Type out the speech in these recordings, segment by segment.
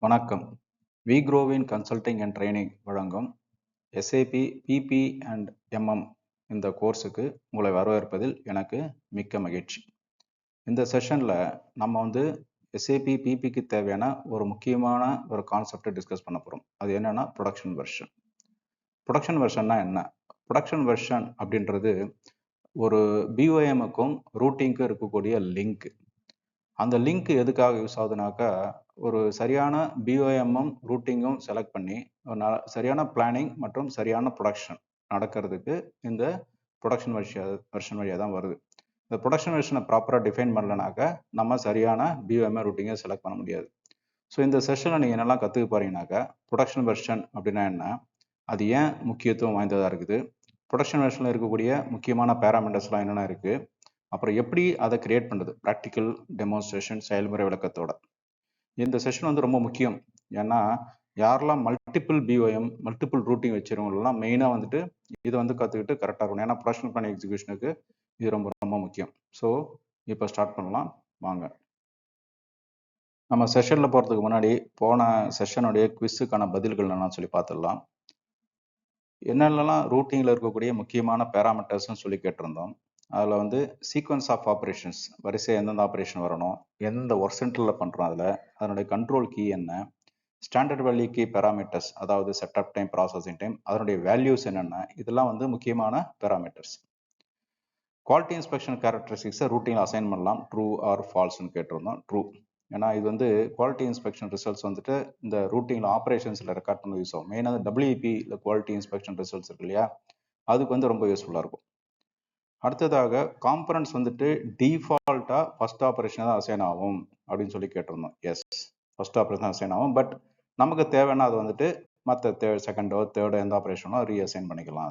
வணக்கம். விக்ரோவின் consulting and training வழங்கும் SAP BP and MM இந்த கோர்ஸுக்கு உங்களை வரவேற்பதில் எனக்கு மிக்க மகிழ்ச்சி. இந்த செஷனில் நம்ம வந்து எஸ்ஏபி பிபிக்கு தேவையான ஒரு முக்கியமான ஒரு கான்செப்டை டிஸ்கஸ் பண்ண போகிறோம். அது என்னன்னா ப்ரொடக்ஷன் வெர்ஷன். ப்ரொடக்ஷன் வெர்ஷன்னா என்ன? ப்ரொடக்ஷன் வெர்ஷன் அப்படின்றது ஒரு பிஓஎம்முக்கும் ரூட்டிங்க்கும் இருக்கக்கூடிய லிங்க். அந்த லிங்க் எதுக்காக யூஸ் ஆகுதுனாக்கா, ஒரு சரியான பிஓஎம்மும் ரூட்டிங்கும் செலக்ட் பண்ணி சரியான பிளானிங் மற்றும் சரியான ப்ரொடக்ஷன் நடக்கிறதுக்கு இந்த ப்ரொடக்ஷன் வெர்ஷன் வழியாக தான் வருது. இந்த ப்ரொடக்ஷன் வெர்ஷனை ப்ராப்பராக டிஃபைன் பண்ணலனாக்கா நம்ம சரியான பிஓஎம்ஐ ரூட்டிங்கை செலக்ட் பண்ண முடியாது. ஸோ இந்த செஷனில் நீங்கள் என்னெல்லாம் கற்றுக்க போறீங்கன்னாக்கா, ப்ரொடக்ஷன் வெர்ஷன் அப்படின்னா என்ன, அது ஏன் முக்கியத்துவம் வாய்ந்ததாக இருக்குது, ப்ரொடக்ஷன் வெர்ஷனில் இருக்கக்கூடிய முக்கியமான பேராமீட்டர்ஸ்லாம் என்னென்ன இருக்குது, அப்புறம் எப்படி அதை கிரியேட் பண்ணுறது, ப்ராக்டிக்கல் டெமான்ஸ்ட்ரேஷன் செயல்முறை விளக்கத்தோட. இந்த செஷன் வந்து ரொம்ப முக்கியம். ஏன்னா யாரெல்லாம் மல்டிபிள் பிஓஎம் மல்டிபிள் ரூட்டிங் வச்சிருவங்களெல்லாம் மெயினாக வந்துட்டு இதை வந்து கற்றுக்கிட்டு கரெக்டாக இருக்கணும். ஏன்னா ப்ரொடக்ஷன் பிளான் எக்ஸிக்யூஷனுக்கு இது ரொம்ப ரொம்ப முக்கியம். ஸோ இப்போ ஸ்டார்ட் பண்ணலாம் வாங்க. நம்ம செஷனில் போகிறதுக்கு முன்னாடி போன செஷனுடைய குவிஸுக்கான பதில்கள் என்னன்னு சொல்லி பார்த்துடலாம். என்னென்னலாம் ரூட்டிங்கில் இருக்கக்கூடிய முக்கியமான பேராமீட்டர்ஸ்னு சொல்லி கேட்டிருந்தோம். அதில் வந்து சீக்வன்ஸ் ஆஃப் ஆப்ரேஷன்ஸ், வரிசை எந்தெந்த ஆப்ரேஷன் வரணும், எந்தெந்த ஒர்க் சென்டரில் பண்ணுறோம், அதில் அதனுடைய கண்ட்ரோல் கீ என்ன, ஸ்டாண்டர்ட் வேல்யூ கீ பேராமீட்டர்ஸ், அதாவது செட்டப் டைம், ப்ராசஸிங் டைம், அதனுடைய வேல்யூஸ் என்னென்ன, இதெல்லாம் வந்து முக்கியமான பேராமீட்டர்ஸ். குவாலிட்டி இன்ஸ்பெக்ஷன் கேரக்டரிஸ்டிக்ஸை ரூட்டிங்கில் அசைன் பண்ணலாம், ட்ரூ ஆர் ஃபால்ஸ்னு கேட்டிருந்தோம். ட்ரூ, ஏன்னா இது வந்து குவாலிட்டி இன்ஸ்பெக்ஷன் ரிசல்ட்ஸ் வந்துட்டு இந்த ரூட்டிங்கில் ஆப்ரேஷன்ஸில் ரெக்கார்ட் பண்ண யூஸ் ஆகும். மெயினாக டபிள்யூஇபி இல்லை குவாலிட்டி இன்ஸ்பெக்ஷன் ரிசல்ட்ஸ் இருக்கு இல்லையா, அதுக்கு வந்து ரொம்ப யூஸ்ஃபுல்லாக இருக்கும். அடுத்ததாக காம்பனன்ட்ஸ் வந்துட்டு டிஃபால்ட்டாக ஃபர்ஸ்ட் ஆப்ரேஷன் தான் அசைன் ஆகும் அப்படின்னு சொல்லி கேட்டிருந்தோம். எஸ், ஃபர்ஸ்ட் ஆப்ரேஷன் தான் அசைன் ஆகும். பட் நமக்கு தேவைன்னா அது வந்துட்டு மற்ற செகண்டோ தேர்டோ எந்த ஆப்ரேஷனோ ரீஅசைன் பண்ணிக்கலாம்.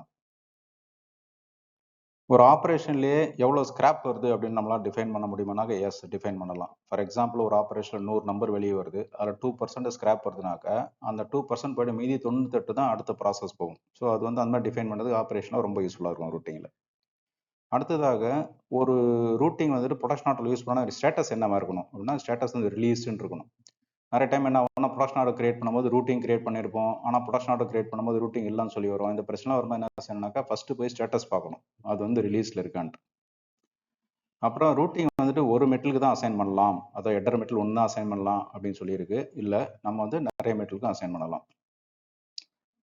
ஒரு ஆப்ரேஷன்லேயே எவ்வளோ ஸ்கிராப் வருது அப்படின்னு நம்மளால் டிஃபைன் பண்ண முடியுமானாக்க எஸ், டிஃபைன் பண்ணலாம். ஃபார் எக்ஸாம்பிள் ஒரு ஆப்ரேஷனில் 100 நம்பர் வெளியே வருது, அதில் 2% ஸ்கிராப் வருதுனாக்கா அந்த 2% போய்ட்டு மீதி 98 தான் அடுத்த ப்ராசஸ் போகும். ஸோ அது வந்து அந்த மாதிரி டிஃபைன் பண்ணுறது ஆப்ரேஷனாக ரொம்ப யூஸ்ஃபுல்லாக இருக்கும் ரூட்டிங்கில். அடுத்ததாக ஒரு ரூட்டிங் வந்துட்டு ப்ரொடக்ஷன் ஆர்டர் யூஸ் பண்ணால் ஸ்டேட்டஸ் என்னவா இருக்கணும் அப்படின்னா, ஸ்டேட்டஸ் வந்து ரிலீஸ்ன்னு இருக்கணும். நிறைய டைம் என்ன ஆகும்னா, ப்ரொடக்ஷன் ஆர்டர் கிரியேட் பண்ணும்போது ரூட்டிங் கிரியேட் பண்ணியிருப்போம், ஆனால் ப்ரொடக்ஷன் ஆர்டர் கிரியேட் பண்ணும்போது ரூட்டிங் இல்லைன்னு சொல்லி வரும். இந்த பிரச்சனை வரும்போது என்ன செய்யணும்னாக்கா, ஃபர்ஸ்ட் போய் ஸ்டேட்டஸ் பார்க்கணும், அது வந்து ரிலீஸ்ல இருக்கான்ட்டு. அப்புறம் ரூட்டிங் வந்துட்டு ஒரு மெட்டலுக்கு தான் அசைன் பண்ணலாம், அதை ஹெடர் மெட்டல் ஒன்று தான் அசைன் பண்ணலாம் அப்படின்னு சொல்லியிருக்கு. இல்லை, நம்ம வந்து நிறைய மெட்டலுக்கு அசைன் பண்ணலாம்.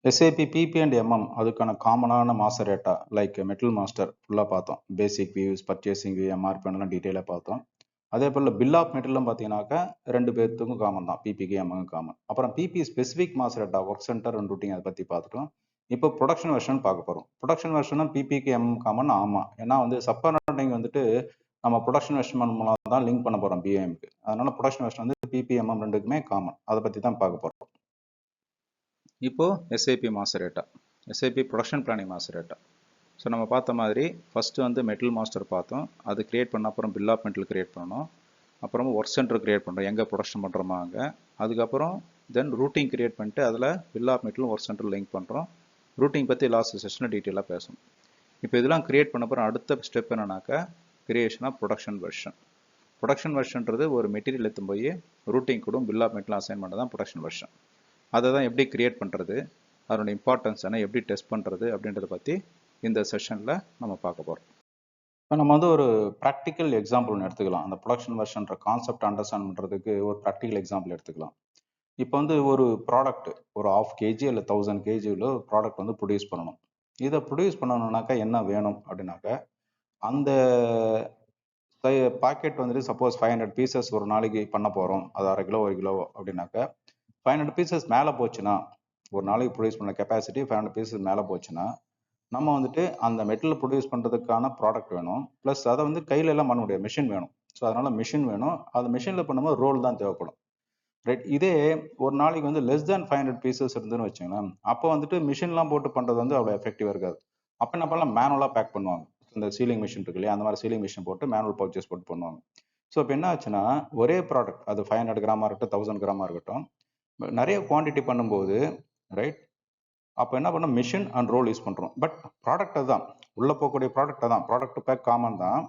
எஸ்ஏபி பிபி அண்ட் எம்எம் அதுக்கான காமனான master data like metal master ஃபுல்லாக பார்த்தோம். பேசிக் வியூஸ், பர்ச்சேசிங் வியூ, எம்ஆர்பி எல்லாம் டீட்டெயிலாக பார்த்தோம். அதே போல் பில் ஆஃப் மெட்டீரியலும் பார்த்தீங்கன்னாக்கா 2 பேர்த்துக்கும் காமன் தான், பிபிக்கு எம்முக்கும் காமன். அப்புறம் PP specific master data, work centre and routing அதை பற்றி பார்த்துட்டோம். இப்போ ப்ரொடக்ஷன் வெர்ஷன் பார்க்க போகிறோம். ப்ரொடக்ஷன் வெர்ஷனும் பிபிக்கு எம் காமன். ஆமாம், ஏன்னா வந்து சப்பார்டிங் வந்துட்டு நம்ம ப்ரொடக்ஷன் வெர்ஷன் மூலம் தான் லிங்க் பண்ண போகிறோம் பிஏஎம்க்கு. அதனால ப்ரொடக்ஷன் வெர்ஷன் வந்து பிபிஎம்எம் ரெண்டுக்குமே காமன். அதை பற்றி தான் பார்க்க போகிறோம். இப்போ SAP master data, SAP production planning master data. So நம்ம பார்த்த மாதிரி ஃபஸ்ட்டு வந்து மெட்டல் மாஸ்டர் பார்த்தோம், அது கிரியேட் பண்ண அப்புறம் பில் ஆஃப் மெட்டல் கிரியேட் பண்ணோம், அப்புறமா ஒர்க் சென்டர் கிரியேட் பண்ணுறோம், எங்கே ப்ரொடக்ஷன் பண்ணுறோமா அங்கே. அதுக்கப்புறம் தென் ரூட்டிங் கிரியேட் பண்ணிட்டு அதில் பில் ஆஃப் மெட்டலும் ஒர்க் சென்டர் லிங்க் பண்ணுறோம். ரூட்டிங் பற்றி லாஸ்ட் செஷனில் டீட்டெயிலாக பேசணும். இப்போ இதெல்லாம் கிரியேட் பண்ண அப்புறம் அடுத்த ஸ்டெப் என்னன்னாக்கா, creation of production version. Production வெர்ஷன்றது ஒரு மெட்டீரியல் எடுத்து போய் ரூட்டிங் கூட பில் ஆஃப் மெட்டலும் அசைன் பண்ண தான் ப்ரொடக்ஷன் வெர்ஷன். அதை தான் எப்படி கிரியேட் பண்ணுறது, அதோட இம்பார்ட்டன்ஸ் என்ன, எப்படி டெஸ்ட் பண்ணுறது அப்படின்றத பற்றி இந்த செஷனில் நம்ம பார்க்க போகிறோம். இப்போ நம்ம வந்து ஒரு ப்ராக்டிக்கல் எக்ஸாம்பிள் ஒன்று எடுத்துக்கலாம். அந்த ப்ரொடக்ஷன் வெர்ஷன்ற கான்செப்ட் அண்டர்ஸ்டாண்ட் பண்ணுறதுக்கு ஒரு ப்ராக்டிக்கல் எக்ஸாம்பிள் எடுத்துக்கலாம். இப்போ வந்து ஒரு ப்ராடக்ட் ஒரு 1/2 kg இல்லை 1000 kg ப்ராடக்ட் வந்து ப்ரொடியூஸ் பண்ணணும். இதை ப்ரொடியூஸ் பண்ணணும்னாக்கா என்ன வேணும் அப்படின்னாக்கா, அந்த பாக்கெட் வந்துட்டு சப்போஸ் 500 பீசஸ் ஒரு நாளைக்கு பண்ண போகிறோம், அது 1/2 கிலோ 1 கிலோ அப்படின்னாக்கா 500 பீசஸ் மேலே போச்சுன்னா, ஒரு நாளைக்கு ப்ரொடியூஸ் பண்ண கெப்பாசிட்டி 500 பீசஸ் மேலே போச்சுன்னா, நம்ம வந்துட்டு அந்த மெட்டல் ப்ரொடியூஸ் பண்ணுறதுக்கான ப்ராடக்ட் வேணும், ப்ளஸ் அதை வந்து கையில எல்லாம் பண்ண முடியாது, மிஷின் வேணும். ஸோ அதனால மிஷின் வேணும். அது மிஷினில் பண்ணும்போது ரோல் தான் தேவைப்படும், ரைட். இதே ஒரு நாளைக்கு வந்து லெஸ் தேன் 500 பீசஸ் இருந்துன்னு வச்சுங்களேன், அப்போ வந்துட்டு மிஷின்லாம் போட்டு பண்ணுறது வந்து அவ்வளோ எஃபெக்டிவாக இருக்காது. அப்போ என்ன பண்ணலாம், மேனுவலாக பேக் பண்ணுவாங்க. இந்த சீலிங் மிஷின் இருக்கு இல்லையா, அந்த மாதிரி சீலிங் மிஷின் போட்டு மேனுவல் பர்ச்சேஸ் போட்டு பண்ணுவாங்க. ஸோ இப்போ என்ன ஆச்சுன்னா, ஒரே ப்ராடக்ட் அது 500 கிராமாக இருக்கட்டும் 1000 கிராமாக இருக்கட்டும், நிறைய குவான்டிட்டி பண்ணும்போது, ரைட், அப்போ என்ன பண்ணோம், மிஷின் அண்ட் ரோல் யூஸ் பண்ணுறோம். பட் ப்ராடக்ட் அதுதான், உள்ளே போகக்கூடிய ப்ராடக்ட் தான், ப்ராடக்ட் பேக் காமன் தான்,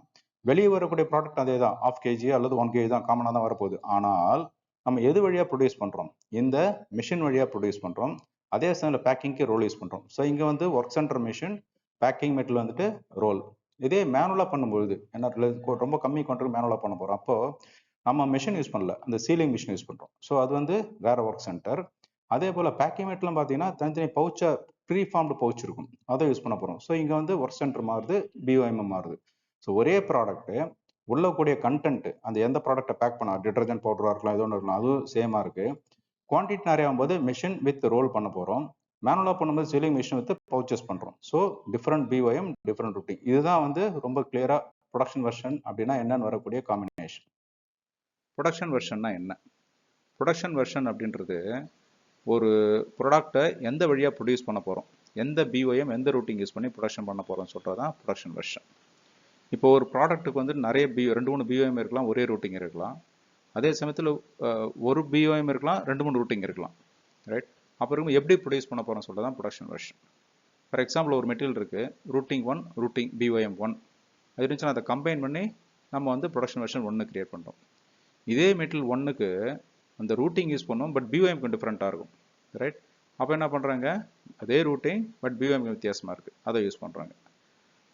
வெளியே வரக்கூடிய ப்ராடக்ட் அதே தான், 1/2 kg அல்லது 1 kg தான் காமனாக தான் வரப்போகுது. ஆனால் நம்ம எது வழியாக ப்ரொடியூஸ் பண்ணுறோம்? இந்த மிஷின் வழியாக ப்ரொடியூஸ் பண்ணுறோம். அதே சமயத்தில் பேக்கிங்க்கு ரோல் யூஸ் பண்ணுறோம். ஸோ இங்கே வந்து work center machine, packing metal வந்துட்டு ரோல். இதே மேனுவலாக பண்ணும்பொழுது என்ன ரொம்ப கம்மி குவான்டிட்டி மேனுவலாக பண்ண போகிறோம். அப்போது நம்ம மிஷின் யூஸ் பண்ணல, அந்த சீலிங் மிஷின் யூஸ் பண்ணுறோம். ஸோ அது வந்து வேற ஒர்க் சென்டர். அதே போல் பேக்கிங் மெட்டலும் பார்த்தீங்கன்னா தனித்தனி பவுச்சா ப்ரீ ஃபார்ம்டு பவுச் இருக்கும், அதை யூஸ் பண்ண போகிறோம். ஸோ இங்கே வந்து ஒர்க் சென்டர் மாறுது, பிஓஎம் மாறுது. ஸோ ஒரே ப்ராடக்ட்டு உள்ள கூடிய கண்டென்ட், அந்த எந்த ப்ராடக்ட்டை பேக் பண்ண, டிட்டர்ஜென்ட் பவுடராக இருக்கலாம், ஏதோ ஒன்று இருக்கலாம், அதுவும் சேமாக இருக்குது. குவான்டிட்டி நிறைய ஆகும்போது மிஷின் வித் ரோல் பண்ண போகிறோம். மேனுவலாக பண்ணும்போது சீலிங் மிஷின் வித் பவுச்சஸ் பண்ணுறோம். So different BOM, different routing. இதுதான் வந்து ரொம்ப கிளியராக ப்ரொடக்ஷன் வெர்ஷன் அப்படின்னா என்னன்னு வரக்கூடிய காம்பினேஷன். ப்ரொடக்ஷன் வெர்ஷன்னா என்ன? ப்ரொடக்ஷன் வெர்ஷன் அப்படின்றது ஒரு ப்ராடக்டை எந்த வழியாக ப்ரொடியூஸ் பண்ண போகிறோம், எந்த பிஓஎம் எந்த ரூட்டிங் யூஸ் பண்ணி ப்ரொடக்ஷன் பண்ண போகிறோம்னு சொல்கிறது தான் ப்ரொடக்ஷன் வெர்ஷன். இப்போ ஒரு ப்ராடக்ட்டுக்கு வந்து நிறைய 2-3 பிஓஎம் இருக்கலாம், ஒரே ரூட்டிங் இருக்கலாம். அதே சமயத்தில் ஒரு பிஓஎம் இருக்கலாம், 2-3 ரூட்டிங் இருக்கலாம், ரைட்? அப்புறம் எப்படி ப்ரொடியூஸ் பண்ண போகிறோம்னு சொல்கிறது தான் ப்ரொடக்ஷன் வெர்ஷன். ஃபார் எக்ஸாம்பிள் ஒரு மெட்டீரியல் இருக்குது, ரூட்டிங் 1, ரூட்டிங் பிஓஎம் 1 அது இருந்துச்சுன்னா அதை கம்பைன் பண்ணி நம்ம வந்து ப்ரொடக்ஷன் வெர்ஷன் 1 கிரியேட் பண்ணுறோம். இதே மெட்டீரியல் 1க்கு அந்த ரூட்டிங் யூஸ் பண்ணுவோம், பட் பிஓஎம்க்கு டிஃப்ரெண்ட்டாக இருக்கும், ரைட்? அப்போ என்ன பண்ணுறாங்க, அதே ரூட்டிங் பட் பிஓஎம் வித்தியாசமாக இருக்குது, அதை யூஸ் பண்ணுறாங்க.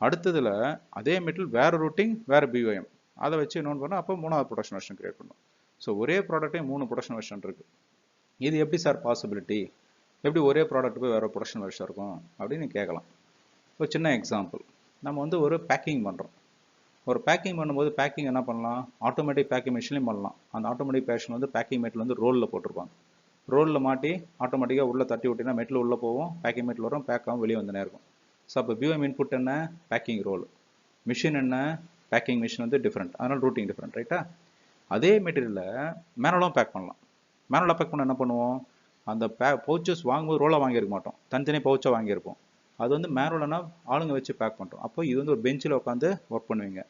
அடுத்ததில் அதே மெட்டீரியல் வேறு ரூட்டிங் வேறு பிஓஎம், அதை வச்சு இன்னொன்று பண்ணால் அப்போ 3வது ப்ரொடக்ஷன் வெர்ஷன் கிரியேட் பண்ணும். ஸோ ஒரே ப்ராடக்ட்டே 3 ப்ரொடக்ஷன் வெர்ஷன் இருக்குது. இது எப்படி சார் பாசிபிலிட்டி? எப்படி ஒரே ப்ராடக்ட் போய் வேறு ப்ரொடக்ஷன் வெர்ஷன் இருக்கும் அப்படின்னு கேட்கலாம். இப்போ சின்ன எக்ஸாம்பிள், நம்ம வந்து ஒரு பேக்கிங் பண்ணுறோம். ஒரு பேக்கிங் பண்ணும்போது பேக்கிங் என்ன பண்ணலாம், ஆட்டோமேட்டிக் பேக்கிங் மிஷின்லையும் பண்ணலாம். அந்த ஆட்டோமேட்டிக் பேஷன் வந்து பேக்கிங் மெட்டல் வந்து ரோலில் போட்டிருப்பாங்க. ரோலில் மாட்டி ஆட்டோமேட்டிக்காக உள்ளே தட்டி விட்டினா மெட்டல் உள்ளே போகும், பேக்கிங் மெட்டல் வரும், பேக் ஆகும், வெளியே வந்துனே இருக்கும். ஸோ அப்போ பிஓஎம் இன்புட் என்ன, பேக்கிங் ரோல். மிஷின் என்ன, பேக்கிங் மிஷின் வந்து டிஃப்ரெண்ட், அதனால் ரூட்டிங் டிஃப்ரெண்ட், ரைட்டா? அதே மெட்டீரியலில் மேனுவலாக பேக் பண்ணலாம். மேனுவலாக பேக் பண்ண என்ன பண்ணுவோம், அந்த பவுச்சஸ் வாங்கும்போது ரோலாக வாங்கியிருக்க மாட்டோம், தனித்தனி பவுச்சாக வாங்கியிருப்போம். அது வந்து மேனுவலானா ஆளுங்க வச்சு பேக் பண்ணுறோம். அப்போ இது வந்து ஒரு பெஞ்சில் உட்காந்து ஒர்க் பண்ணுவீங்க.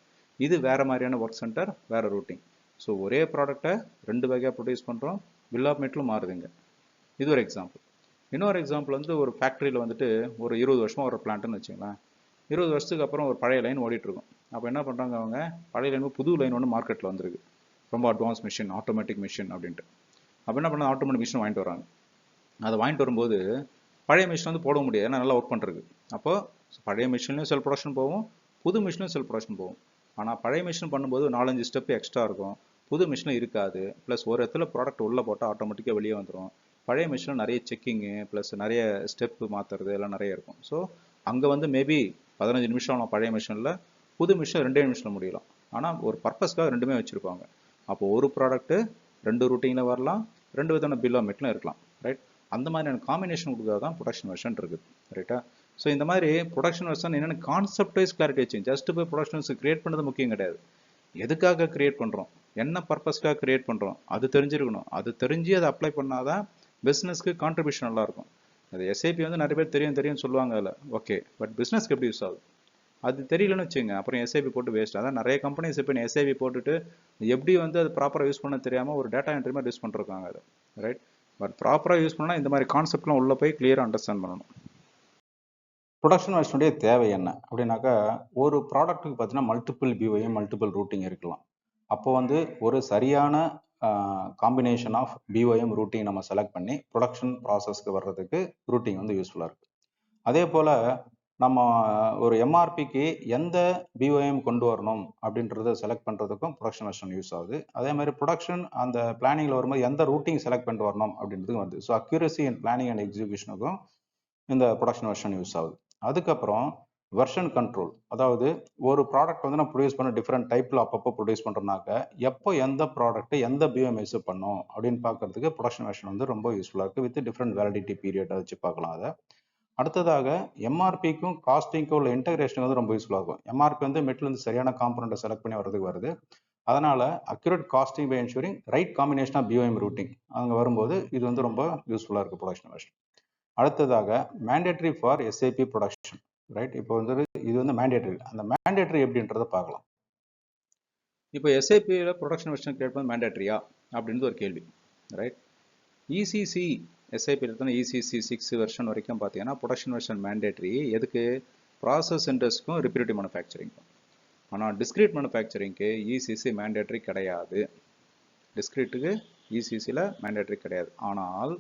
இது வேறு மாதிரியான ஒர்க் சென்டர், வேறு ரூட்டிங். ஸோ ஒரே ப்ராடக்டை 2 வகையாக ப்ரொடியூஸ் பண்ணுறோம், பில் ஆஃப் மெட்டலும் மாறுதுங்க. இது ஒரு எக்ஸாம்பிள். இன்னொரு எக்ஸாம்பிள் வந்து ஒரு ஃபேக்ட்ரியில் வந்துட்டு ஒரு 20 வருஷமாக ஒரு பிளான்ட்டுன்னு வச்சுங்களேன். 20 வருஷத்துக்கு அப்புறம் ஒரு பழைய லைன் ஓடிட்டுருக்கும். அப்போ என்ன பண்ணுறாங்க, அவங்க பழைய லைன் புது லைன் ஒன்று மார்க்கெட்டில் வந்துருக்கு, ரொம்ப அட்வான்ஸ் மிஷின், ஆட்டோமேட்டிக் மிஷின் அப்படின்ட்டு. அப்போ என்ன பண்ணால் ஆட்டோமேட்டிக் மிஷின் வாங்கிட்டு வராங்க. அதை வாங்கிட்டு வரும்போது பழைய மிஷின் வந்து போட முடியாது, ஏன்னா நல்லா ஒர்க் பண்ணுறது. அப்போது பழைய மிஷின்லையும் செல் ப்ரொடக்ஷன் போகும், புது மிஷினும் செல் ப்ரொடக்ஷன் போகும். ஆனால் பழைய மிஷின் பண்ணும்போது 4-5 ஸ்டெப் எக்ஸ்ட்ரா இருக்கும், புது மிஷினில் இருக்காது. ப்ளஸ் ஒரு இடத்துல ப்ராடக்ட் உள்ளே போட்டால் ஆட்டோமேட்டிக்காக வெளியே வந்துடும். பழைய மிஷினில் நிறைய செக்கிங்கு ப்ளஸ் நிறைய ஸ்டெப்பு மாற்றுறது எல்லாம் நிறைய இருக்கும். ஸோ அங்கே வந்து மேபி 15 நிமிஷம் ஆகலாம் பழைய மிஷினில், புது மிஷின் 2 நிமிஷத்தில் முடியலாம். ஆனால் ஒரு பர்பஸ்க்காக ரெண்டுமே வச்சுருப்பாங்க. அப்போது ஒரு ப்ராடக்ட்டு 2 ரூட்டிங்கில் வரலாம், 2 விதமான பில் ஆஃப் மெட்டலும் இருக்கலாம், ரைட்? அந்த மாதிரியான காம்பினேஷன் கொடுக்குறது தான் ப்ரொடக்ஷன் வெர்ஷன் இருக்குது, ரைட்டா? ஸோ இந்த மாதிரி ப்ரொடக்ஷன் வெர்ஷன் என்னென்ன கான்செப்ட் வைஸ் கிளாரிட்டி வச்சு, ஜஸ்ட் போய் ப்ரொடக்ஷன் கிரியேட் பண்ணுறது முக்கியம் கிடையாது. எதுக்காக கிரியேட் பண்ணுறோம், என்ன பர்பஸ்க்காக கிரியேட் பண்ணுறோம், அது தெரிஞ்சிருக்கணும். அது தெரிஞ்சு அதை அப்ளை பண்ணாதான் பிஸ்னஸ்க்கு கான்ட்ரிபியூஷன் நல்லாயிருக்கும். அது எஸ்ஐபி வந்து நிறைய பேர் தெரியும் சொல்லுவாங்க அதில், ஓகே, பட் பிஸ்னஸ்க்கு எப்படி யூஸ் ஆகுது அது தெரியலன்னு வச்சுங்க, அப்புறம் எஸ்ஐபி போட்டு வேஸ்ட். அதான் நிறைய கம்பெனிஸ் இப்போ எஸ்ஐபி போட்டுட்டு எப்படி வந்து அது ப்ராப்பராக யூஸ் பண்ண தெரியாமல் ஒரு டேட்டா என்ட்ரி மாதிரி யூஸ் பண்ணிருக்காங்க அதை, ரைட்? பட் ப்ராப்பராக யூஸ் பண்ணால் இந்த மாதிரி கான்செப்ட்லாம் உள்ளே போய் கிளியராக அண்டர்ஸ்டாண்ட் பண்ணணும். ப்ரொடக்ஷன் வெர்ஷனுடைய தேவை என்ன அப்படின்னாக்கா, ஒரு ப்ராடக்ட்டுக்கு பார்த்தீங்கன்னா மல்டிபிள் பிஓஎம், மல்டிபிள் ரூட்டிங் இருக்கலாம். அப்போ வந்து ஒரு சரியான காம்பினேஷன் ஆஃப் பிஓஎம் ரூட்டிங் நம்ம செலக்ட் பண்ணி ப்ரொடக்ஷன் ப்ராசஸ்க்கு வர்றதுக்கு ரூட்டிங் வந்து யூஸ்ஃபுல்லாக இருக்குது. அதே போல் நம்ம ஒரு எம்ஆர்பிக்கு எந்த பிஓஎம் கொண்டு வரணும் அப்படின்றத செலக்ட் பண்ணுறதுக்கும் ப்ரொடக்ஷன் வெர்ஷன் யூஸ் ஆகுது. அதே மாதிரி ப்ரொடக்ஷன் அந்த பிளானிங்கில் வரும்போது எந்த ரூட்டிங் செலக்ட் பண்ணிட்டு வரணும் அப்படின்றதுக்கும் வருது. So accuracy and planning and எக்ஸிக்யூஷனுக்கும் இந்த ப்ரொடக்ஷன் வெர்ஷன் யூஸ் ஆகுது. அதுக்கப்புறம் வெர்ஷன் கண்ட்ரோல், அதாவது ஒரு ப்ராடக்ட் வந்து நம்ம ப்ரொடியூஸ் பண்ண டிஃப்ரெண்ட் டைப்பில் அப்பப்போ ப்ரொடியூஸ் பண்ணுறோம்னாக்க எப்போ எந்த ப்ராடக்ட்டை எந்த பிஓஎம் யூஸ் பண்ணும் அப்படின்னு பார்க்கறதுக்கு ப்ரொடக்ஷன் வெர்ஷன் வந்து ரொம்ப யூஸ்ஃபுல்லாக இருக்குது. வித் டிஃப்ரெண்ட் வேலிடிட்டி பீரியட் வச்சு பார்க்கலாம் அதை. அடுத்ததாக எம்ஆர்பிக்கும் காஸ்டிங்க்கும் உள்ள இன்டகிரேஷன் வந்து ரொம்ப யூஸ்ஃபுல்லாக இருக்கும். எம்ஆர்பி வந்து மெட்டில் வந்து சரியான காம்பனண்ட்டை செலக்ட் பண்ணி வரதுக்கு வருது. அதனால் accurate costing by ensuring right combination of BOM routing அங்கே வரும்போது இது வந்து ரொம்ப யூஸ்ஃபுல்லாக இருக்குது ப்ரொடக்ஷன் வெர்ஷன். அடுத்ததாக mandatory for SIP production, right? இப்போ வந்து இது வந்து மேண்டேட்டரி. அந்த மேண்டேட்டரி எப்படின்றத பார்க்கலாம். இப்போ எஸ்ஐபியில் ப்ரொடக்ஷன் வெர்ஷன் கிரியேட் பண்ண மேண்டேட்டரியா அப்படின்றது ஒரு கேள்வி, ரைட்? இசிசி எஸ்ஐபி எடுத்தோன்னா இசிசி 6 வெர்ஷன் வரைக்கும் பார்த்தீங்கன்னா ப்ரொடக்ஷன் வெர்ஷன் மேண்டேட்டரி. எதுக்கு? ப்ராசஸ் இண்டஸ்ட்ரிக்கும் ரிப்பீட்டேட்டிவ் மேனுஃபேக்சரிங்க்கும். ஆனால் டிஸ்கிரீட் மேனுஃபேக்சரிங்க்கு இசிசி மேண்டேட்டரி கிடையாது. டிஸ்கிரீட்டுக்கு இசிசியில் மேண்டேட்ரி கிடையாது. ஆனால்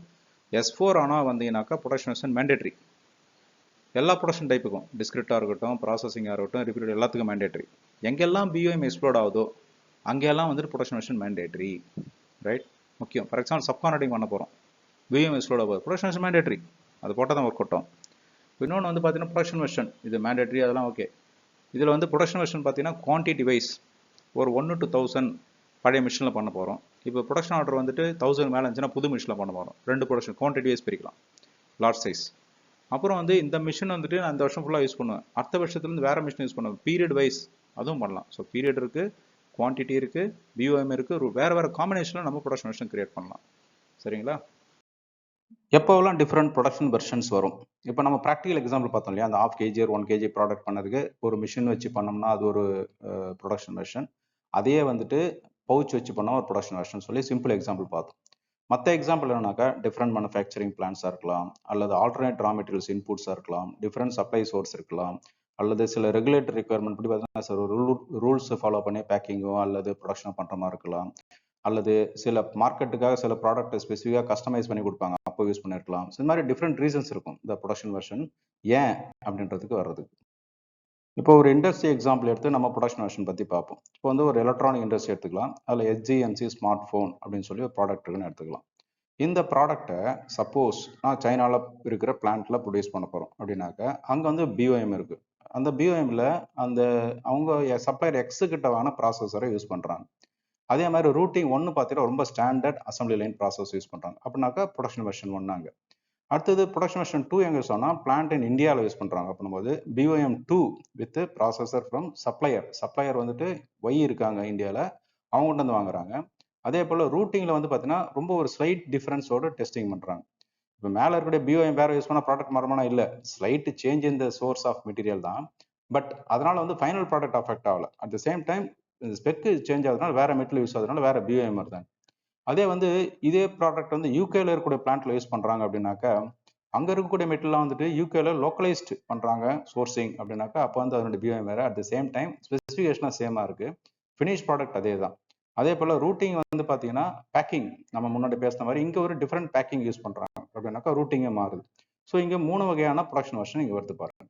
S4 ஆனால் வந்தீங்கன்னாக்கா ப்ரொடக்ஷன் வெர்ஷன் மேண்டேட்ரி. எல்லா ப்ரொடக்ஷன் டைப்புக்கும், டிஸ்கிரிப்டாக இருக்கட்டும், ப்ராசஸிங்காக இருக்கட்டும், ரிப்பீட் எல்லாத்துக்கும் மேண்டேட்ரி. எங்கெல்லாம் பிஓஎம் எக்ஸ்ப்ளோர்ட் ஆகுதோ அங்கெல்லாம் வந்துட்டு ப்ரொடக்ஷன் வெர்ஷன் மேண்டேட்ரி. ரைட், முக்கியம். ஃபார் எக்ஸாம்பிள் சப்கான்ட்ராக்டிங் பண்ண போகிறோம், பிஓஎம் எக்ஸ்ப்ளோர்ட் ஆகுது, ப்ரொடக்ஷன் வெர்ஷன் மேண்டேட்ரி, அது போட்டால் தான் ஒர்க் அவுட்டும். இன்னொன்று வந்து பார்த்தீங்கன்னா ப்ரொடக்ஷன் வெர்ஷன், இது மேண்டேட்ரி, அதெல்லாம் ஓகே. இதில் வந்து ப்ரொடக்ஷன் வெர்ஷன் பார்த்தீங்கன்னா குவான்டிட்டி வைஸ் ஒரு 1 to 1000 பழைய மிஷினில் பண்ண போகிறோம். இப்போ ப்ரொடக்ஷன் ஆர்டர் வந்துட்டு 1000 மேலே இருந்துச்சுன்னா புது மிஷினில் பண்ண போகிறோம். 2 ப்ரொடக்ஷன் குவான்டிட்டி வைஸ் பிரிக்கலாம், லார்ஜ் சைஸ். அப்புறம் வந்து இந்த மிஷின் வந்துட்டு நான் இந்த வருஷம் ஃபுல்லாக யூஸ் பண்ணுவேன், அடுத்த வருஷத்துலேருந்து வேறு மிஷின் யூஸ் பண்ணுவேன், பீரியட் வைஸ் அதுவும் பண்ணலாம். ஸோ பீரியட் இருக்குது, குவான்டிட்டி இருக்குது, பிஓஎம் இருக்குது, வேறு காம்பினேஷனில் நம்ம ப்ரொடக்ஷன் வெர்ஷன் கிரியேட் பண்ணலாம். சரிங்களா? எப்போவெல்லாம் டிஃப்ரெண்ட் ப்ரொடக்ஷன் வெர்ஷன்ஸ் வரும்? இப்போ நம்ம ப்ராக்டிக்கல் எக்ஸாம்பிள் பார்த்தோம் இல்லையா, அந்த 1/2 kg or 1 kg ப்ராடக்ட் பண்ணதுக்கு ஒரு மிஷின் வச்சு பண்ணோம்னா அது ஒரு ப்ரொடக்ஷன் வெர்ஷன். அதையே வந்துட்டு பவுச் வச்சு பண்ணோம் ஒரு ப்ரொடக்ஷன் வெர்ஷன் சொல்லி சிம்பிள் எக்ஸாம்பிள் பார்த்தோம். மற்ற எக்ஸாம்பிள் என்னன்னாக்கா டிஃப்ரெண்ட் மேனுஃபேக்சரிங் பிளான்ஸாக இருக்கலாம், அல்லது ஆல்டர்னேட் ரா மெட்டீரியல்ஸ் இன்புட்ஸாக இருக்கலாம், டிஃப்ரெண்ட் சப்ளை சோர்ஸ் இருக்கலாம், அல்லது சில ரெகுலேட்டரி ரெக்குயர்மெண்ட் படி பார்த்தீங்கன்னா சார் ரூல்ஸ் ஃபாலோ பண்ணி பேக்கிங்கோ அல்லது ப்ரொடக்ஷனோ பண்ணுற மாதிரி இருக்கலாம், அல்லது சில மார்க்கெட்டுக்காக சில ப்ராடக்ட் ஸ்பெசிஃபிக்காக கஸ்டமைஸ் பண்ணி கொடுப்பாங்க, அப்போ யூஸ் பண்ணிருக்கலாம். ஸோ இந்த மாதிரி டிஃப்ரெண்ட் ரீசன்ஸ் இருக்கும் இந்த ப்ரொடக்ஷன் வெர்ஷன் ஏன் அப்படின்றதுக்கு வர்றதுக்கு. இப்போ ஒரு இண்டஸ்ட்ரி எக்ஸாம்பிள் எடுத்து நம்ம ப்ரொடக்ஷன் வெர்ஷன் பற்றி பார்ப்போம். இப்போ வந்து ஒரு எலக்ட்ரானிக் இண்டஸ்ட்ரி எடுத்துக்கலாம், அதில் HGNC ஸ்மார்ட் ஃபோன் அப்படின்னு சொல்லி ஒரு ப்ராடக்ட் இருக்குன்னு எடுத்துக்கலாம். இந்த ப்ராடக்டை சப்போஸ் நான் சைனாவில் இருக்கிற பிளான்ட்ல ப்ரொடியூஸ் பண்ண போகிறோம் அப்படின்னாக்க அங்கே வந்து பிஓஎம் இருக்கு. அந்த பிஓஎம்ல அந்த அவங்க சப்ளையர் எக்ஸு கிட்டவான ப்ராசஸரை யூஸ் பண்ணுறாங்க. அதே மாதிரி ரூட்டிங் 1 பார்த்தீங்கன்னா ரொம்ப standard assembly line process use பண்ணுறாங்க. அப்படின்னாக்கா ப்ரொடக்ஷன் வெர்ஷன் 1. அடுத்தது ப்ரொடக்ஷன் வெர்ஷன் 2 எங்கே யூஸ் ஆனால் பிளான்ட் இன் இந்தியாவில் யூஸ் பண்ணுறாங்க. பண்ணும்போது BOM 2 with processor from supplier வந்துட்டு ஒய் இருக்காங்க இந்தியாவில், அவங்ககிட்ட வந்து வாங்குறாங்க. அதே போல் ரூட்டிங்கில் வந்து பார்த்தீங்கன்னா ரொம்ப ஒரு ஸ்லைட் டிஃப்ரென்ஸோட டெஸ்டிங் பண்ணுறாங்க. இப்போ மேலே இருக்கக்கூடிய BOM வேறு யூஸ் பண்ணால் ப்ராடக்ட் மாறுமானா இல்லை, slight change in the source of material தான். பட் அதனால வந்து ஃபைனல் ப்ராடக்ட் அஃபெக்ட் ஆகல. At the same time spec change ஆகுதுனால வேற மெட்டீரியல் யூஸ் ஆகுதுனால வேற BOM வருது. அதே வந்து இதே ப்ராடக்ட் வந்து யூகேல இருக்கக்கூடிய பிளான்ட்ல யூஸ் பண்றாங்க அப்படின்னாக்கா அங்க இருக்கக்கூடிய மெட்டீரியல் வந்துட்டு யூகேல லோக்கலைஸ்ட் பண்றாங்க சோர்சிங் அப்படின்னாக்கா அப்போ வந்து அதனுடைய BOM வேற. அட் த சேம் டைம் ஸ்பெசிஃபிகேஷனா சேமா இருக்கு, ஃபினிஷ் ப்ராடக்ட் அதே தான். அதே போல ரூட்டிங் வந்து பாத்தீங்கன்னா பேக்கிங் நம்ம முன்னாடி பேசின மாதிரி இங்க ஒரு டிஃப்ரெண்ட் பேக்கிங் யூஸ் பண்றாங்க அப்படின்னாக்கா ரூட்டிங்கே மாறுது. ஸோ இங்க 3 வகையான ப்ரொடக்ஷன் வெர்ஷன் இங்க வருது பாருங்க.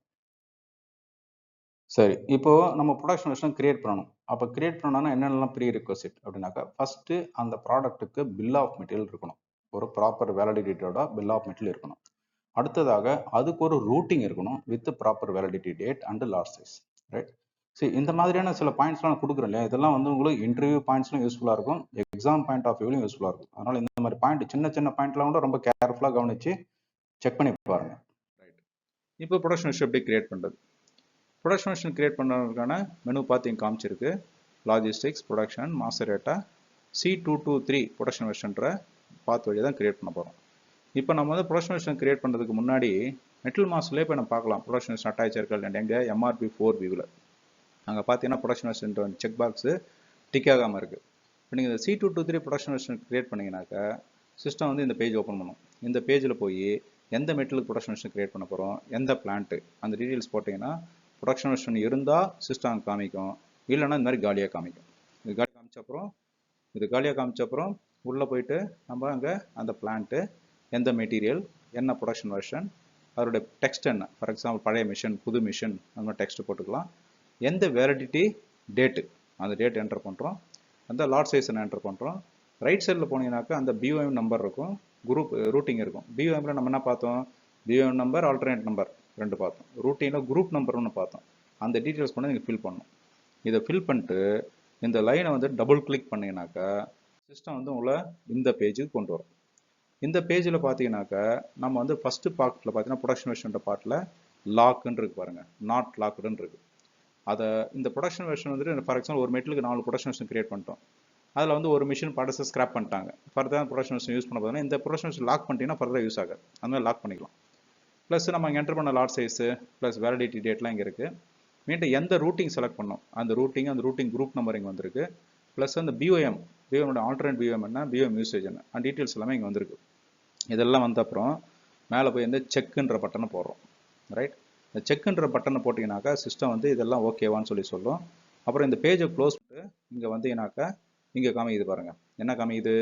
சரி, இப்போ நம்ம ப்ரொடக்ஷன் வெர்ஷன் கிரியேட் பண்ணணும். அப்போ கிரியேட் பண்ணணும்னா என்னென்னலாம் ப்ரீ ரிக்வசிட் அப்படின்னாக்கா ஃபர்ஸ்ட் அந்த ப்ராடக்ட்டுக்கு பில் ஆஃப் மெட்டீரியல் இருக்கணும், ஒரு ப்ராப்பர் வேலிடிட்டியோட பில் ஆஃப் மெட்டீரியல் இருக்கணும். அடுத்ததாக அதுக்கு ஒரு ரூட்டிங் இருக்கணும் with proper validity date and lot size. Right, சரி, இந்த மாதிரியான சில பாயிண்ட்ஸ்லாம் நான் கொடுக்குறேன் இல்லையா, இதெல்லாம் வந்து உங்களுக்கு இன்டர்வியூ பாயிண்ட்ஸ்லாம் யூஸ்ஃபுல்லாக இருக்கும், எக்ஸாம் பாயிண்ட் ஆஃப் வியூலையும் யூஸ்ஃபுல்லாக இருக்கும். அதனால இந்த மாதிரி பாயிண்ட் சின்ன சின்ன பாயிண்ட்லாம் கூட ரொம்ப கேர்ஃபுல்லாக கவனிச்சு செக் பண்ணி பாருங்க. ரைட், இப்போ ப்ரொடக்ஷன் வெர்ஷன் எப்படி கிரியேட் பண்ணுறது? ப்ரொடக்ஷன் வெர்ஷன் கிரியேட் பண்ணுறதுக்கான மெனு பார்த்து இங்கே காமிச்சிருக்கு. Logistics, production, master data, C223 production வெர்ஷன்ற பாத் வழியாக தான் கிரியேட் பண்ண போகிறோம். இப்போ நம்ம வந்து ப்ரொடக்ஷன் வெர்ஷன் கிரியேட் பண்ணுறதுக்கு முன்னாடி மெட்டல் மாஸ்டர்லேயே இப்போ நம்ம பார்க்கலாம் ப்ரொடக்ஷன் வெர்ஷன் அட்டாச் இருக்கல் எங்கே MRP4 வியூவில் அங்கே பார்த்தீங்கன்னா production version check box tick ஆகாமல் இருக்குது. இப்போ நீங்கள் இந்த C223 ப்ரொடக்ஷன் வெர்ஷன் கிரியேட் பண்ணிங்கனாக்கா சிஸ்டம் வந்து இந்த பேஜ் ஓப்பன் பண்ணும். இந்த பேஜில் போய் எந்த மெட்டலுக்கு ப்ரொடக்ஷன் வெர்ஷன் கிரியேட் பண்ண போகிறோம், எந்த பிளான்ட்டு, அந்த டீட்டெயில்ஸ் போட்டிங்கன்னா ப்ரொடக்ஷன் வெர்ஷன் இருந்தால் சிஸ்டம் காமிக்கும், இல்லைன்னா இந்த மாதிரி காலியாக காமிக்கும். இது காலியாக காமிச்ச அப்புறம் உள்ளே போயிட்டு நம்ம அங்கே அந்த பிளான்ட்டு, எந்த மெட்டீரியல், என்ன ப்ரொடக்ஷன் வெர்ஷன், அதோடைய டெக்ஸ்ட் என்ன, ஃபார் எக்ஸாம்பிள் பழைய மிஷின், புது மிஷின், அந்த மாதிரி டெக்ஸ்ட் போட்டுக்கலாம். எந்த வேலிடிட்டி டேட்டு, அந்த டேட் என்டர் பண்ணுறோம், அந்த லாட் சைஸ் என்டர் பண்ணுறோம். ரைட் சைடில் போனீங்கன்னாக்கா அந்த BOM நம்பர் இருக்கும், குரூப் ரூட்டிங் இருக்கும். BOMல நம்ம என்ன பார்த்தோம், BOM நம்பர், ஆல்டர்னேட் நம்பர் 2 பார்த்தோம். ரூட்டிங்கில் குரூப் நம்பர் 1 பார்த்தோம். அந்த டீட்டெயில்ஸ் பண்ணி நீங்கள் ஃபில் பண்ணணும். இதை ஃபில் பண்ணிட்டு இந்த லைனை வந்து டபுள் கிளிக் பண்ணிங்கனாக்கா சிஸ்டம் வந்து உங்களை இந்த பேஜுக்கு கொண்டு வரும். இந்த பேஜில் பார்த்தீங்கன்னாக்கா நம்ம வந்து ஃபஸ்ட்டு பார்ட்டில் பார்த்தீங்கன்னா ப்ரொடக்ஷன் வெர்ஷன் பார்ட்டில் லாக்குன்னு இருக்கு பாருங்கள், நாட் லாக்குன்னு இருக்குது. அதை இந்த ப்ரொடக்ஷன் வெர்ஷன் வந்துட்டு ஃபார் எக்ஸாம்பிள் ஒரு மெட்டலுக்கு 4 ப்ரொடக்ஷன் வெர்ஷன் கிரியேட் பண்ணிட்டோம். அதில் வந்து ஒரு மிஷின் பார்ட்ஸை ஸ்கிராப் பண்ணிட்டாங்க, ஃபர்தர் ப்ரொடக்ஷன் வெர்ஷன் யூஸ் பண்ண போதுன்னா இந்த ப்ரொடக்ஷன் வெர்ஷன் லாக் பண்ணிட்டீங்கன்னா ஃபர்தர் யூஸ் ஆகாது, அந்த மாதிரி லாக் பண்ணிக்கலாம். ப்ளஸ் நம்ம இங்கே என்டர் பண்ண லாட் சைஸு ப்ளஸ் வேலிடிட்டி டேட்லாம் இங்கே இருக்குது. மீண்டும் எந்த ரூட்டிங் செலக்ட் பண்ணோம் அந்த ரூட்டிங் குரூப் நம்பர் இங்கே வந்திருக்கு. ப்ளஸ் அந்த BOMோட ஆல்டர்னேட் BOM என்ன, BOM யூசேஜ் என்ன, அந்த டீட்டெயில்ஸ் எல்லாமே இங்கே வந்திருக்கு. இதெல்லாம் வந்த அப்புறம் மேலே போய் இந்த செக்குன்ற பட்டனை போடுறோம். ரைட், இந்த செக்குன்ற பட்டனை போட்டிங்கனாக்கா சிஸ்டம் வந்து இதெல்லாம் ஓகேவான்னு சொல்லி சொல்லும். அப்புறம் இந்த பேஜை க்ளோஸ் பண்ணிட்டு இங்கே வந்தீங்கன்னாக்கா இங்கே காமிக்குது பாருங்கள், என்ன காமிக்குது,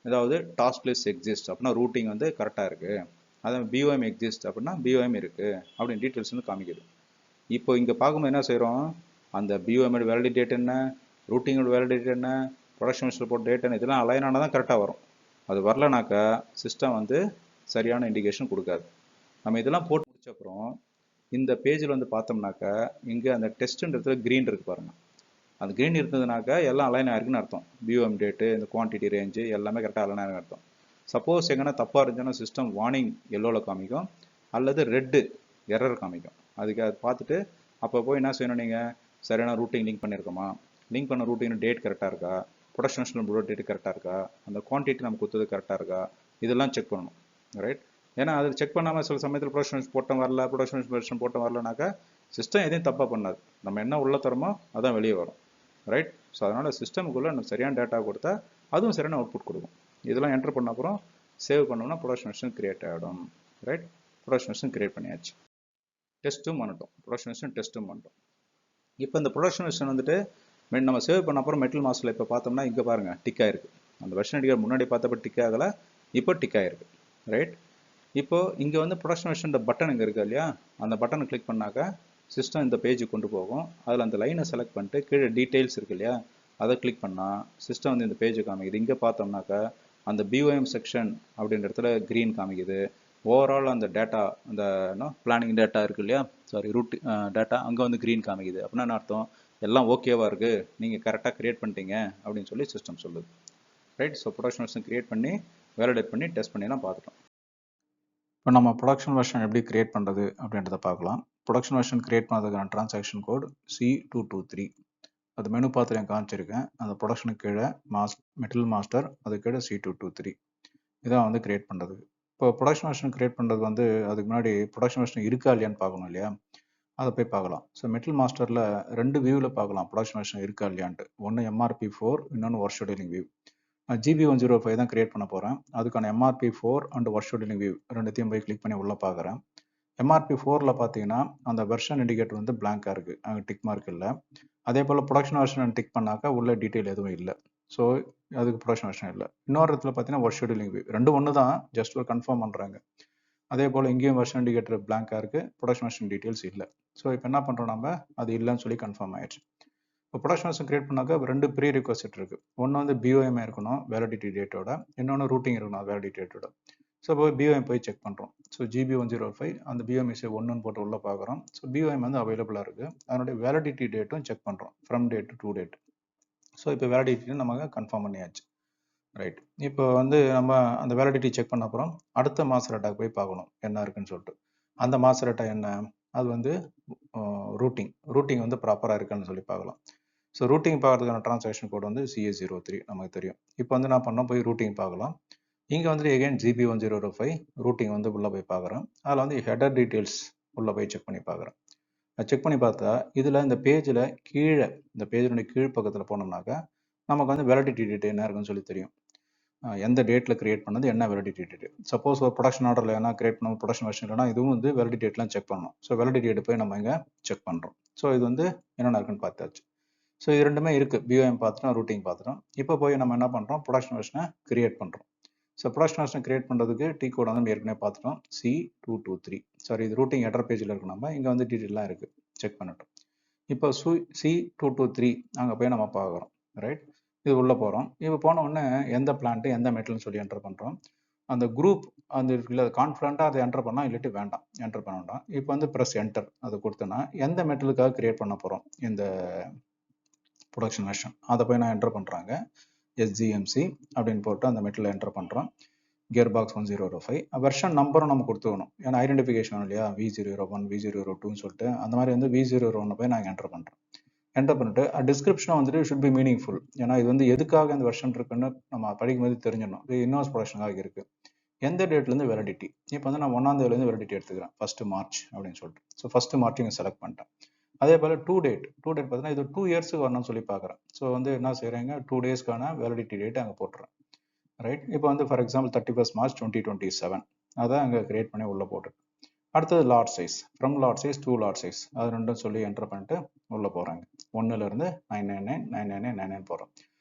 அதாவது டாஸ்க் லிஸ்ட் எக்ஸிஸ்ட் அப்படின்னா ரூட்டிங் வந்து கரெக்டாக இருக்குது. அதான் பிஓஎம் எக்ஸிஸ்ட் அப்படின்னா பிஓஎம் இருக்குது அப்படின்னு டீட்டெயில்ஸ் வந்து காமிக்குது. இப்போ இங்கே பார்க்கும்போது என்ன செய்கிறோம், அந்த பிஓஎம்மோட வேலிடிட்டி டேட் என்ன, ரூட்டிங்கோட வேலிடிட்டி என்ன, ப்ரொடக்ஷன் மிஷினில் போட்ட டேட் என்ன, இதெல்லாம் அலைன் ஆனால் தான் கரெக்டாக வரும். அது வரலனாக்கா சிஸ்டம் வந்து சரியான இண்டிகேஷன் கொடுக்காது. நம்ம இதெல்லாம் போட்டு முடிச்ச அப்புறம் இந்த பேஜில் வந்து பார்த்தோம்னாக்கா இங்கே அந்த டெஸ்ட்டுன்றதுல க்ரீன் இருக்கு பாருங்கள். அந்த க்ரீன் இருந்ததுனாக்கா எல்லாம் அலைன் ஆயிருக்குன்னு அர்த்தம். பிஓஎம் டேட்டு, இந்த குவான்டிட்டி ரேஞ்சு எல்லாமே கரெக்டாக அலைன் ஆயிருக்குன்னு அர்த்தம். சப்போஸ் எங்கன்னா தப்பாக இருந்துச்சுன்னா சிஸ்டம் வார்னிங் எல்லோவில் காமிக்கும் அல்லது ரெட்டு எரர் காமிக்கும். அதுக்கு அதை பார்த்துட்டு அப்போ போய் என்ன செய்யணும், நீங்கள் சரியான ரூட்டிங் லிங்க் பண்ணியிருக்கோமா, லிங்க் பண்ண ரூட்டிங் டேட் கரெக்டாக இருக்கா, ப்ரொடக்ஷன் மிஷின் ப்ளூ டேட் கரெக்டாக இருக்கா, அந்த குவான்டிட்டி நம்ம கொடுத்தது கரெக்டாக இருக்கா, இதெல்லாம் செக் பண்ணணும். ரைட். ஏன்னா அது செக் பண்ணாமல் சில சமயத்தில் ப்ரொடக்ஷன் மிஷின் போட்டம் வரல, ப்ரொடக்ஷன் மிஷின் போட்டம் வரலனாக்கா சிஸ்டம் எதையும் தப்பாக பண்ணாது. நம்ம என்ன உள்ள தரமோ அதான் வெளியே வரும். ரைட். ஸோ அதனால் சிஸ்டமுக்குள்ளே நம்ம சரியான டேட்டா கொடுத்தா அதுவும் சரியான அவுட்புட் கொடுக்கும். இதெல்லாம் என்டர் பண்ண அப்புறம் சேவ் பண்ணோம்னா ப்ரொடக்ஷன் மிஷின் கிரியேட் ஆகிடும். ரைட். ப்ரொடக்ஷன் மிஷின் கிரியேட் பண்ணியாச்சு. டெஸ்ட்டும் பண்ணிட்டோம், ப்ரொடக்ஷன் மிஷின் டெஸ்ட்டும் பண்ணிட்டோம். இப்போ இந்த ப்ரொடக்ஷன் மிஷின் வந்துட்டு நம்ம சேவ் பண்ண அப்புறம் மெட்டல் மாஸ்டரில் இப்போ பார்த்தோம்னா இங்கே பாருங்கள் டிக் ஆயிருக்கு. அந்த வெர்ஷன் அடிக்கிற முன்னாடி பார்த்தப்ப டிக் ஆகலை, இப்போ டிக் ஆயிருக்கு. ரைட். இப்போ இங்கே வந்து ப்ரொடக்ஷன் மிஷின் பட்டன் இங்கே இருக்கு இல்லையா, அந்த பட்டனை கிளிக் பண்ணாக்கா சிஸ்டம் இந்த பேஜுக்கு கொண்டு போகும். அதில் அந்த லைனை செலக்ட் பண்ணிட்டு கீழே டீட்டெயில்ஸ் இருக்கு இல்லையா, அதை கிளிக் பண்ணால் சிஸ்டம் வந்து இந்த பேஜை காமிக்குது. இங்கே பார்த்தோம்னாக்கா அந்த பிஓஎம் செக்ஷன் அப்படின்ற இடத்துல க்ரீன் காமிக்குது. ஓவரால் அந்த டேட்டா, அந்த பிளானிங் டேட்டா இருக்கு இல்லையா, சாரி ரூட் டேட்டா, அங்கே வந்து க்ரீன் காமிக்குது. அப்படின்னா என்ன அர்த்தம், எல்லாம் ஓகேவாக இருக்குது, நீங்கள் கரெக்டாக க்ரியேட் பண்ணிட்டீங்க அப்படின்னு சொல்லி சிஸ்டம் சொல்லுது. Right. So production version create பண்ணி வேலிடேட் பண்ணி டெஸ்ட் பண்ணிலாம் பார்த்துட்டோம். இப்போ நம்ம ப்ரொடக்ஷன் வெர்ஷன் எப்படி கிரியேட் பண்ணுறது அப்படின்றத பார்க்கலாம். ப்ரொடக்ஷன் வெர்ஷன் கிரியேட் பண்ணதுக்கான டிரான்சாக்ஷன் கோட் C223. அது மெனு பார்த்து நான் காமிச்சிருக்கேன். அந்த ப்ரொடக்ஷனுக்கு கீழே மெட்டல் மாஸ்டர், அது கீழே C223 இதான் வந்து கிரியேட் பண்ணுறது. இப்போ ப்ரொடக்ஷன் வெர்ஷன் கிரியேட் பண்ணுறது வந்து அதுக்கு முன்னாடி ப்ரொடக்ஷன் வெர்ஷன் இருக்கா இல்லையான்னு பார்க்கணும் இல்லையா, அதை போய் பார்க்கலாம். ஸோ மெட்டல் மாஸ்டரில் 2 வியூவில் பார்க்கலாம் ப்ரொடக்ஷன் வெர்ஷன் இருக்கா இல்லையான்ட்டு. ஒன்று MRP4, இன்னொன்று ஒர்க் ஷெடியூலிங் வியூ. GB105 தான் கிரியேட் பண்ண போகிறேன். அதுக்கான MRP4 and work scheduling view ரெண்டுத்தையும் போய் கிளிக் பண்ணி உள்ளே பார்க்குறேன். MRP4ல் பார்த்தீங்கன்னா அந்த வெர்ஷன் இண்டிகேட்டர் வந்து பிளாங்காக இருக்குது, அங்கே டிக் மார்க் இல்லை. அதே போல் ப்ரொடக்ஷன் வெர்ஷன் டிக் பண்ணாக்கா உள்ள டீட்டெயில் எதுவும் இல்லை. ஸோ அதுக்கு ப்ரொடக்ஷன் வெர்ஷன் இல்லை. இன்னொரு இடத்துல பார்த்தீங்கன்னா ஒர்க் ஷெடியூலிங் வியூ, ரெண்டும் ஒன்று தான், ஜஸ்ட் ஒரு கன்ஃபார்ம் பண்ணுறாங்க. அதே போல் இங்கேயும் வெர்ஷன் இண்டிகேட்டர் பிளாங்காக இருக்குது, ப்ரொடக்ஷன் வெர்ஷன் டீட்டெயில்ஸ் இல்லை. ஸோ இப்போ என்ன பண்ணுறோம், நம்ம அது இல்லைன்னு சொல்லி கன்ஃபார்ம் ஆயிடுச்சு. இப்போ ப்ரொடக்ஷன் வெர்ஷன் கிரியேட் பண்ணாக்க 2 ப்ரீ ரிக்வஸ்ட் இருக்கு. ஒன்று வந்து பிஓஎம் இருக்கணும் வேலிடிட்டி டேட்டோட, இன்னொன்று ரூட்டிங் இருக்கணும் வேலிடிட்டி டேட்டோட. ஸோ போய் பிஓஎம் போய் செக் பண்ணுறோம். ஸோ GB105 அந்த பிஓஎம் இஸ் 1ன்னு போட்டு உள்ளே பார்க்குறோம். ஸோ பிஓஎம் வந்து அவைலபிளாக இருக்குது. அதனுடைய வேலிடிட்டி டேட்டும் செக் பண்ணுறோம், from date to date. So இப்போ வேலிடிட்டி நமக்கு கன்ஃபார்ம் பண்ணியாச்சு. ரைட். இப்போ வந்து நம்ம அந்த வேலிடிட்டி செக் பண்ண அப்புறம் அடுத்த மாஸ்டர் டேட்டாக்கு போய் பார்க்கணும் என்ன இருக்குன்னு சொல்லிட்டு. அந்த மாஸ்டர் டேட்டா என்ன, அது வந்து ரூட்டிங் வந்து ப்ராப்பராக இருக்குன்னு சொல்லி பார்க்கலாம். ஸோ ரூட்டிங் பார்க்கறதுக்கான டிரான்சாக்ஷன் கோட் வந்து CA03 நமக்கு தெரியும். இப்போ வந்து நான் பண்ண போய் ரூட்டிங் பார்க்கலாம். இங்கே வந்துட்டு எகைன் GB105 ரூட்டிங் வந்து உள்ளே போய் பார்க்குறேன். அதில் வந்து ஹெடர் டீட்டெயில்ஸ் உள்ளே போய் செக் பண்ணி பார்க்குறேன். செக் பண்ணி பார்த்தா இதில் இந்த பேஜில் கீழே, இந்த பேஜினுடைய கீழ் பக்கத்தில் போனோம்னாக்கா நமக்கு வந்து வேலிடிட்டி டேட் என்ன இருக்குன்னு சொல்லி தெரியும். எந்த டேட்டில் கிரியேட் பண்ணது, என்ன வேலிடிட்டி டேட். சப்போஸ் ஒரு ப்ரொடக்ஷன் ஆர்டரில் என்ன கிரியேட் பண்ணணும், ப்ரொடக்ஷன் வெர்ஷன் இல்லைனா இதுவும் வந்து வேலிடிட்டி டேட்லாம் செக் பண்ணணும். ஸோ வேலிடிட்டி டேட் போய் நம்ம இங்கே செக் பண்ணுறோம். ஸோ இது வந்து என்னென்ன இருக்குன்னு பார்த்தாச்சு. ஸோ இது ரெண்டுமே இருக்குது, பிஓஎம் பார்த்துட்டோம், ரூட்டிங் பார்த்துட்டோம். இப்போ போய் நம்ம என்ன பண்ணுறோம், ப்ரொடக்ஷன் வெர்ஷனை கிரியேட் பண்ணுறோம். ஸோ ப்ரொடக்ஷன் வெர்ஷனை கிரியேட் பண்ணுறதுக்கு டி கோட் வந்து நம்ம ஏற்கனவே பார்த்துட்டோம், C223. சாரி, இது ரூட்டிங் ஹெடர் பேஜில் இருக்கு, நம்ம இங்கே வந்து டீட்டெயிலாம் இருக்குது, செக் பண்ணிட்டோம். இப்போ C223 அங்கே போய் நம்ம பார்க்குறோம். ரைட். இது உள்ளே போகிறோம். இப்போ போன உடனே எந்த பிளான்ட்டு எந்த மெட்டல்னு சொல்லி என்டர் பண்ணுறோம். அந்த குரூப் அந்த இருக்குல்ல, கான்ஃபிடண்ட்டாக அதை என்டர் பண்ணால், இல்லாட்டி வேண்டாம், என்டர் பண்ண வேண்டாம். இப்போ வந்து ப்ரெஸ் என்டர் அதை கொடுத்தோன்னா எந்த மெட்டலுக்காக கிரியேட் பண்ண போகிறோம் இந்த ப்ரொடக்ஷன் வெர்ஷன், அதை போய் நான் என்டர் பண்ணுறாங்க. SGMC அப்படின்னு போட்டு அந்த மெட்டலை என்டர் பண்ணுறோம். கியர் பாக்ஸ் 1005 வெர்ஷன் நம்பரும் நம்ம கொடுத்துக்கணும், ஏன்னா ஐடென்டிஃபிகேஷன் இல்லையா, V001 V002ன்னு சொல்லிட்டு அந்த மாதிரி வந்து V001 போய் நாங்கள் என்டர் பண்ணுறோம். என்டர் பண்ணிட்டு டிஸ்கிரிப்ஷனும் வந்துட்டு ஷுட் பி மீனிங்ஃபுல். ஏன்னா இது வந்து எதுக்காக இந்த வெர்ஷன் இருக்குன்னு நம்ம படிக்கும்போது தெரிஞ்சிடணும். இது இன்வாஸ் ப்ரொடக்ஷனுக்காக இருக்குது. எந்த டேட்லேருந்து வேலிடிட்டி, இப்போ வந்து நான் 1ஆம் தேதியிலேருந்து வேலிடிட்டி எடுத்துக்கிறேன், 1 மார்ச் அப்படின்னு சொல்லிட்டு. ஸோ 1 மார்ச் இங்கே செலக்ட் பண்ணிட்டேன். அதே போல் டூ டேட் பார்த்தீங்கன்னா இது 2 இயர்ஸுக்கு வரணும்னு சொல்லி பார்க்குறேன். ஸோ வந்து என்ன செய்கிறேங்க, 2 டேஸ்க்கான வேலிடிட்டி டேட் அங்கே போட்டுறேன். ரைட். இப்போ வந்து ஃபார் எக்ஸாம்பிள் 31 மார்ச் 2027 அதை அங்கே கிரியேட் பண்ணி உள்ளே போட்டுருக்கேன். அடுத்தது lot size, from lot size do lot size, அது ரெண்டும் சொல்லி என்டர் பண்ணிட்டு உள்ளே போகிறாங்க. 1லேருந்து 999 999 99 போகிறோம்.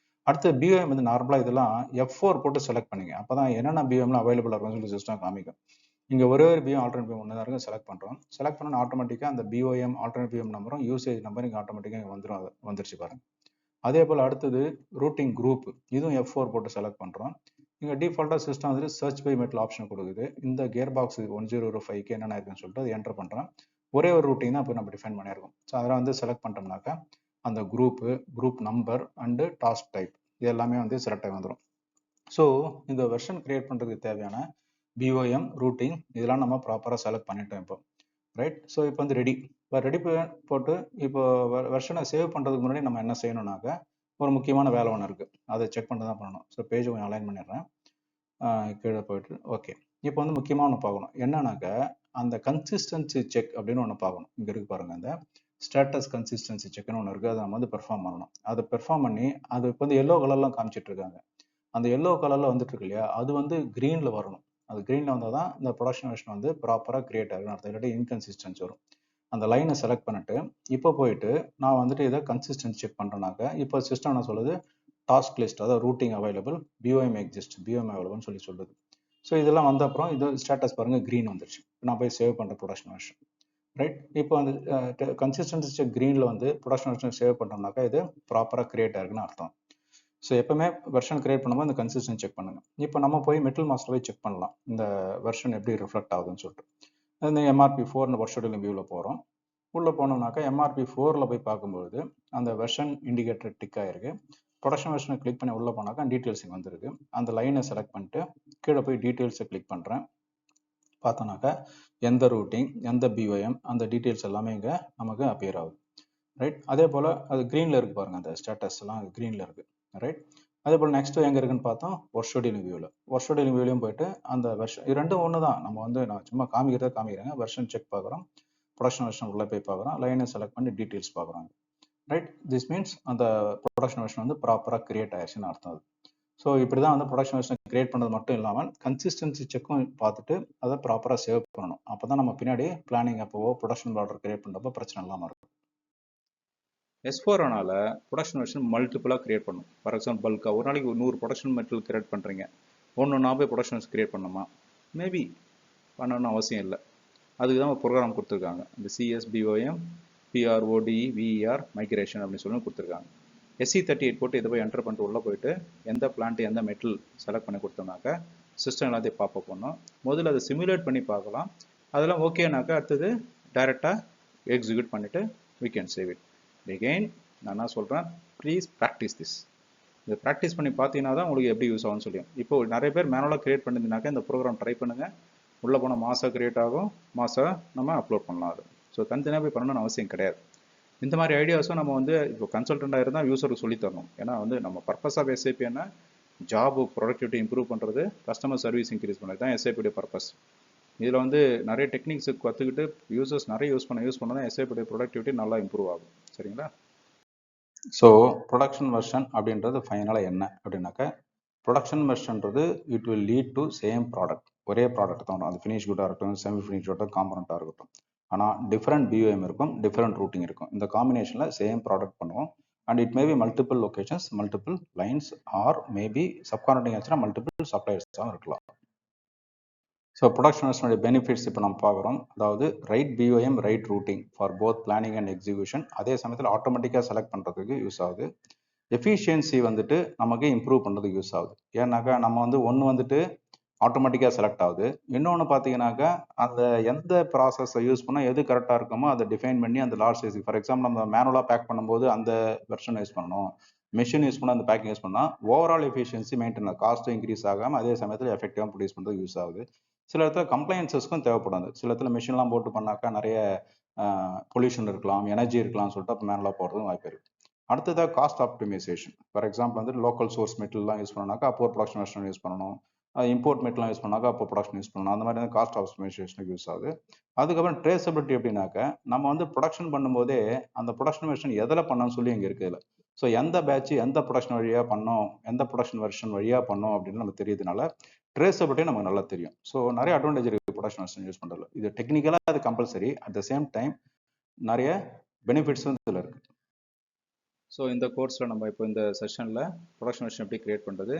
அடுத்து பிஓஎம் வந்து நார்மலாக இதெல்லாம் F4 போட்டு செலக்ட் பண்ணிங்க. அப்போ தான் என்னென்ன பிஓஎம்லாம் அவைலபிளாக இருக்கும்னு சொல்லி சிஸ்டம் காமிக்கும். இங்கே ஒரே ஒரு பிஓஎம் ஆல்டர்னேட் பிஓஎம் ஒன்று தான் இருக்கும், செலக்ட் பண்ணுறோம். செலக்ட் பண்ணோன்னு ஆட்டோமேட்டிக்காக அந்த பிஓஎம் ஆல்டர்னேட் பிஓஎம் நம்பரும் யூசேஜ் நம்பர் இங்கே ஆட்டோமேட்டிக்காக இங்கே வந்துடும், வந்துருச்சு பாருங்க. அதே போல் அடுத்தது ரூட்டிங் குரூப், இதுவும் F4 போட்டு செலக்ட் பண்ணுறோம். இங்கே டிஃபால்ட்டாக சிஸ்டம் வந்துட்டு சர்ச் பை மெட்டல் ஆப்ஷன் கொடுக்குது. இந்த கியர் பாக்ஸ் 1005க்கு என்னென்ன இருக்குன்னு சொல்லிட்டு அது என்டர் பண்ணுறோம். ஒரே ஒரு ரூட்டிங் தான் இப்போ நம்ம டிஃபைன் பண்ணியிருக்கோம். ஸோ அதெல்லாம் வந்து செலக்ட் பண்ணிட்டோம்னாக்கா அந்த group number and task type இது எல்லாமே வந்து செலக்ட் ஆகி வந்துடும். ஸோ இந்த வெர்ஷன் கிரியேட் பண்ணுறதுக்கு தேவையான பிஓஎம் ரூட்டிங் இதெல்லாம் நம்ம ப்ராப்பராக செலக்ட் பண்ணிட்டோம் இப்போ, ரைட். ஸோ இப்போ வந்து ரெடி. இப்போ ரெடி போட்டு இப்போ வெர்ஷனை சேவ் பண்ணுறதுக்கு முன்னாடி நம்ம என்ன செய்யணும்னாக்கா ஒரு முக்கியமான வேலை ஒன்று இருக்குது, அதை செக் பண்ணி தான் பண்ணணும். ஸோ பேஜ் கொஞ்சம் அலைன் பண்ணிடுறேன், கீழே போயிட்டு. ஓகே, இப்போ வந்து முக்கியமாக ஒன்று பார்க்கணும். என்னன்னாக்கா அந்த கன்சிஸ்டன்சி செக் அப்படின்னு ஒன்று பார்க்கணும். இங்கே இருக்கு பாருங்கள், அந்த ஸ்டேட்டஸ் கன்சிஸ்டன்சி செக்னு ஒன்று இருக்குது, அதை நம்ம வந்து பெர்ஃபார்ம் பண்ணணும். அதை பெர்ஃபார்ம் பண்ணி அது இப்போ வந்து எல்லோ கலர்லாம் காமிச்சிட்டு இருக்காங்க. அந்த எல்லோ கலரில் வந்துட்டு இருக்கு இல்லையா, அது வந்து க்ரீனில் வரணும். அது க்ரீனில் வந்தால் தான் இந்த ப்ரொடக்ஷன் வெர்ஷன் வந்து ப்ராப்பராக கிரியேட் ஆகுதுன்னு அர்த்தம், இல்லாட்டி இன்கன்சிஸ்டன்சி வரும். அந்த லைனை செலக்ட் பண்ணிட்டு இப்போ போயிட்டு நான் வந்துட்டு இதை கன்சிஸ்டன்சி செக் பண்ணுறேனாக்க இப்போ சிஸ்டம் என்ன சொல்லுது, டாஸ்க் லிஸ்ட், அதாவது routing available, BOM exist, BOM அவைலபிள்னு சொல்லி சொல்லுது. ஸோ இதெல்லாம் வந்த அப்புறம் இது ஸ்டேட்டஸ் பாருங்கள் க்ரீன் வந்துருச்சு. நான் போய் சேவ் பண்ணுறேன் ப்ரொடக்ஷன் வெர்ஷன், ரைட். இப்போ அந்த கன்சிஸ்டன்சி செக் க்ரீனில் வந்து ப்ரொடக்ஷன் வெர்ஷன் சேவ் பண்ணுறோம்னாக்கா இது ப்ராப்பராக கிரியேட் ஆகுதுன்னு அர்த்தம். ஸோ எப்பவுமே வெர்ஷன் கிரியேட் பண்ணும்போது இந்த கன்சிஸ்டன்சி செக் பண்ணுங்க. இப்போ நம்ம போய் மெட்டல் மாஸ்டர் போய் செக் பண்ணலாம் இந்த வெர்ஷன் எப்படி ரிஃப்ளெக்ட் ஆகுதுன்னு சொல்லிட்டு. இந்த MRP4 ஒர்க் ஷெட்யூலிங் வியூவில் போகிறோம். உள்ளே போனோம்னாக்கா MRP4 போய் பார்க்கும்போது அந்த வெர்ஷன் இண்டிகேட்டர் டிக் ஆகிருக்கு. ப்ரொடக்ஷன் வெர்ஷனை கிளிக் பண்ணி உள்ளே போனாக்கா டீட்டெயில்ஸ் இங்கே வந்துருக்கு. அந்த லைனை செலக்ட் பண்ணிட்டு கீழே போய் டீட்டெயில்ஸை கிளிக் பண்ணுறேன். பார்த்தோன்னாக்கா எந்த ரூட்டிங், எந்த பிஓஎம், அந்த டீட்டெயில்ஸ் எல்லாமே இங்கே நமக்கு அப்பியர் ஆகுது, ரைட். அதே போல் அது க்ரீனில் இருக்குது பாருங்கள், அந்த ஸ்டேட்டஸ் எல்லாம் க்ரீனில் இருக்குது, ரைட். அதே போல் நெக்ஸ்ட் எங்கே இருக்குன்னு பார்த்தோம், ஒர்க் ஷெட்யூலிங் வியூலையும் போயிட்டு அந்த வெர்ஷன் இது ரெண்டும் ஒன்று தான். நம்ம வந்து நான் சும்மா காமிக்கிறேங்க. வெர்ஷன் செக் பார்க்குறோம், ப்ரொடக்ஷன் வெர்ஷன் உள்ளே போய் பார்க்குறோம், லைனை செலக்ட் பண்ணி டீட்டெயில்ஸ் பார்க்குறாங்க, ரைட். திஸ் மீன்ஸ் அந்த ப்ரொடக்ஷன் வெர்ஷன் வந்து ப்ராப்பராக கிரியேட் ஆயிடுச்சுன்னு அர்த்தம் அது. ஸோ இப்படி தான் வந்து ப்ரொடக்ஷன் வெர்ஷன் கிரியேட் பண்ணது மட்டும் இல்லாமல் கன்சிஸ்டன்சி செக்கும் பார்த்துட்டு அதை ப்ராப்பராக சேவ் பண்ணணும். அப்போ தான் நம்ம பின்னாடி பிளானிங் அப்போவோ ப்ரொடக்ஷன் ஆர்டர் கிரியேட் பண்ணுறப்போ பிரச்சனை இல்லாமல் இருக்கும். S4 ப்ரொடக்ஷன் வெர்ஷன் மல்டிபிளாக கிரியேட் பண்ணும். ஃபார் எக்ஸாம்பிள் பல்காக ஒரு நாளைக்கு 100 ப்ரொடக்ஷன் மெட்டீரியல் கிரியேட் பண்ணுறீங்க, ஒன்று போய் ப்ரொடக்ஷன் வெர்ஷன் கிரியேட் பண்ணணுமா? மேபி பண்ணணும்னு அவசியம் இல்லை. அதுக்கு தான் ஒரு ப்ரோக்ராம் கொடுத்துருக்காங்க, இந்த CSBOM PRODVER மைக்ரேஷன் அப்படின்னு சொல்லி கொடுத்துருக்காங்க. SE38 போட்டு இதை போய் என்டர் பண்ணிட்டு உள்ளே போயிட்டு எந்த பிளான்ட் எந்த மெட்டல் செலக்ட் பண்ணி கொடுத்தோம்னாக்கா சிஸ்டம் எல்லாத்தையும் பாப்பப் பண்ணோம். முதல்ல அதை சிமுலேட் பண்ணி பார்க்கலாம். அதெல்லாம் ஓகேனாக்கா அடுத்தது டைரெக்டாக எக்ஸிக்யூட் பண்ணிவிட்டு we can save it. Again நான் என்ன சொல்கிறேன், ப்ளீஸ் ப்ராக்டிஸ் திஸ். இதை ப்ராக்டிஸ் பண்ணி பார்த்தீங்கன்னா தான் உங்களுக்கு எப்படி யூஸ் ஆகும்னு சொல்லியும். இப்போ நிறைய பேர் மேனுவலாக கிரியேட் பண்ணியிருந்தாக்கா இந்த ப்ரோக்ராம் ட்ரை பண்ணுங்கள். உள்ளே போனால் மாதம் கிரியேட் ஆகும், மாதம் நம்ம அப்லோட் பண்ணலாம். அது ஸோ தனித்தனியாக போய் பண்ணணும்னு அவசியம் கிடையாது. இந்த மாதிரி ஐடியாஸும் நம்ம வந்து இப்போ கன்சல்டண்ட்டாக இருந்தால் யூஸருக்கு சொல்லித்தரணும். ஏன்னா வந்து நம்ம பர்பஸ் ஆஃப் SAP என்ன, ஜாபு ப்ரொடக்டிவிட்டி இம்ப்ரூவ் பண்ணுறது, கஸ்டமர் சர்வீஸ் இன்க்ரீஸ் பண்ணுறது தான் SAP பர்பஸ். இதில் வந்து நிறைய டெக்னிக்ஸு கற்றுக்கிட்டு யூசர்ஸ் நிறைய யூஸ் பண்ண தான் SAP ப்ரொடக்டிவிட்டி நல்லா இம்ப்ரூவ் ஆகும். சரிங்களா? ஸோ ப்ரொடக்ஷன் வெர்ஷன் அப்படின்றது ஃபைனலாக என்ன அப்படின்னாக்கா, ப்ரொடக்ஷன் வெர்ஷன்றது it will lead to same product. ஒரே ப்ராடக்ட் தான், அது ஃபினிஷ் குட்டாக இருக்கட்டும், செமி ஃபினிஷ் குட்டாக காம்பனண்ட்டாக இருக்கட்டும். ஆனால் டிஃப்ரெண்ட் பிஓஎம் இருக்கும், டிஃப்ரெண்ட் ரூட்டிங் இருக்கும். இந்த காம்பினேஷனில் சேம் ப்ராடக்ட் பண்ணுவோம். And it maybe multiple locations, multiple lines, or maybe subcontracting ஆச்சுன்னா மல்டிபிள் சப்ளையர்ஸாகவும் இருக்கலாம். ஸோ ப்ரொடக்ஷன் வெர்ஷனுடைய பெனிஃபிட்ஸ் இப்போ நம்ம பார்க்குறோம். அதாவது right BOM, right rooting for both planning and execution. அதே சமயத்தில் ஆட்டோமேட்டிக்காக செலக்ட் பண்ணுறதுக்கு யூஸ் ஆகுது. எஃபிஷியன்சி வந்துட்டு நமக்கு இம்ப்ரூவ் பண்ணுறதுக்கு யூஸ் ஆகுது. ஏன்னாக்கா நம்ம வந்து ஒன்று வந்துட்டு ஆட்டோமேட்டிக்காக செலக்ட் ஆகுது, இன்னொன்று பார்த்தீங்கன்னாக்கா அந்த எந்த ப்ராசஸை யூஸ் பண்ணால் எது கரெக்டாக இருக்குமோ அதை டிஃபைன் பண்ணி அந்த லார்ஜ் சைஸ், ஃபார் எக்ஸாம்பிள் நம்ம மேனுவலாக பேக் பண்ணும்போது அந்த வெர்ஷன் யூஸ் பண்ணணும், மிஷின் யூஸ் பண்ணால் அந்த பேக்கிங் யூஸ் பண்ணால் ஓவரால் எஃபிஷியன்சி மெயின்டைன், காஸ்ட்டும் இன்க்ரீஸ் ஆகாமல் அதே சமயத்தில் எஃபெக்டிவாக ப்ரொடியூஸ் பண்ணுறது யூஸ் ஆகுது. சில இடத்துல கம்ப்ளைன்சஸ்க்கும் தேவைப்படாது. சில இடத்துல மிஷின்லாம் போட்டு பண்ணாக்கா நிறைய பொல்யூஷன் இருக்கலாம், எனர்ஜி இருக்கலாம்னு சொல்லிட்டு அப்போ மேனுவலாக போடுறதும் வாய்ப்பு இருக்குது. அடுத்ததாக காஸ்ட் ஆப்டிமைசேஷன். ஃபார் எக்ஸாம்பிள் வந்து லோக்கல் சோர்ஸ் மெட்டீரியல்லாம் யூஸ் பண்ணாக்கா அப்போ ப்ரொடக்ஷன் வெர்ஷன் யூஸ் பண்ணணும், இம்போர்ட் மெட்டீரியல்லாம் யூஸ் பண்ணாக்கா அப்போ ப்ரொடக்ஷன் யூஸ் பண்ணணும். அந்த மாதிரி காஸ்ட் ஆப்டிமைசேஷனுக்கு யூஸ் ஆகுது. அதுக்கப்புறம் ட்ரேசபிலிட்டி எப்படின்னாக்கா நம்ம வந்து ப்ரொடக்ஷன் பண்ணும்போதே அந்த ப்ரொடக்ஷன் வெர்ஷன் எதில் பண்ணணும்னு சொல்லி இங்கே இருக்குது. ஸோ எந்த பேட்ச் எந்த ப்ரொடக்ஷன் வழியாக பண்ணோம், எந்த ப்ரொடக்ஷன் வெர்ஷன் வழியாக பண்ணோம் அப்படின்னு நம்ம தெரியுதுனால ட்ரேசபிலிட்டி நமக்கு நல்லா தெரியும். ஸோ நிறைய அட்வான்டேஜ் இருக்குது ப்ரொடக்ஷன் வெர்ஷன் யூஸ் பண்ணுறது. இது டெக்னிக்கலாக அது compulsory, at the same time நிறைய பெனிஃபிட்ஸும் இதில் இருக்குது. ஸோ இந்த கோர்ஸில் நம்ம இப்போ இந்த செஷனில் ப்ரொடக்ஷன் வெர்ஷன் எப்படி கிரியேட் பண்ணுறது,